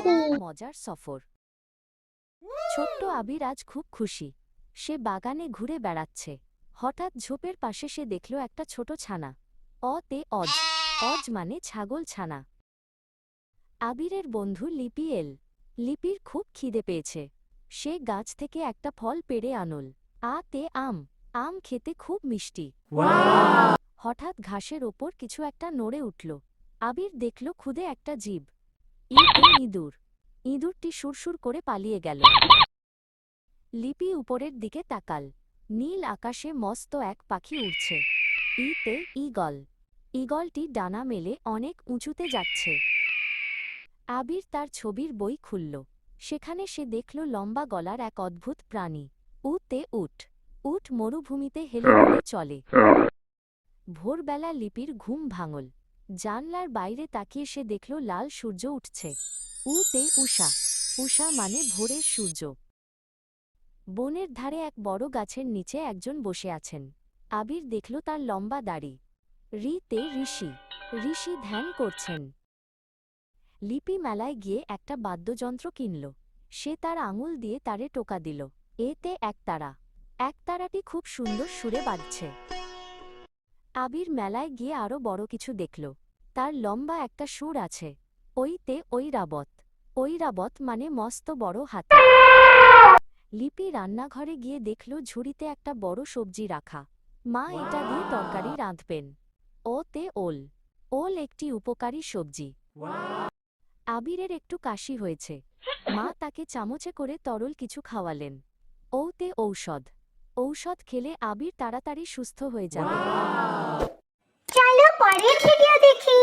মজার সফর। ছোট্ট আবির আজ খুব খুশি। সে বাগানে ঘুরে বেড়াচ্ছে। হঠাৎ ঝোপের পাশে সে দেখল একটা ছোট ছানা। অতে অজ। অজ মানে ছাগল ছানা। আবিরের বন্ধু লিপি এল। লিপির খুব খিদে পেয়েছে। সে গাছ থেকে একটা ফল পেড়ে আনল। আতে আম। আম খেতে খুব মিষ্টি। হঠাৎ ঘাসের ওপর কিছু একটা নড়ে উঠল। আবির দেখল খুদে একটা জীব। ইতে ইঁদুর। ইঁদুরটি সুরসুর করে পালিয়ে গেল। লিপি উপরের দিকে তাকাল। নীল আকাশে মস্ত এক পাখি উড়ছে। ইতে ঈগল। ঈগলটি ডানা মেলে অনেক উঁচুতে যাচ্ছে। আবির তার ছবির বই খুলল। সেখানে সে দেখল লম্বা গলার এক অদ্ভুত প্রাণী। উতে উট। উট মরুভূমিতে হেলে দুলে চলে। ভোরবেলা লিপির ঘুম ভাঙল। জানলার বাইরে তাকিয়ে সে দেখল লাল সূর্য উঠছে। উতে উষা। উষা মানে ভোরের সূর্য। বনের ধারে এক বড় গাছের নিচে একজন বসে আছেন। আবির দেখল তার লম্বা দাড়ি। রিতে ঋষি। ঋষি ধ্যান করছেন। লিপি মেলায় গিয়ে একটা বাদ্যযন্ত্র কিনল। সে তার আঙুল দিয়ে তারে টোকা দিল। এতে একতারা। একতারাটি খুব সুন্দর সুরে বাজছে। আবির মেলায় গিয়ে আরো বড় কিছু দেখল। তার লম্বা একটা সুর আছে। ওইতে ঐরাবত। ঐরাবত মানে মস্ত বড় হাতি। লিপি রান্নাঘরে গিয়ে দেখল ঝুড়িতে একটা বড় সবজি রাখা। মা এটা দিয়ে তরকারি রাঁধবেন। ওতে ওল। ওল একটি উপকারী সবজি। আবিরের একটু কাশি হয়েছে। মা তাকে চামচে করে তরল কিছু খাওয়ালেন। ওতে ঔষধ। ঔষধ খেলে আবির তাড়াতাড়ি সুস্থ হয়ে যাবে। চলো পরের ভিডিও দেখি।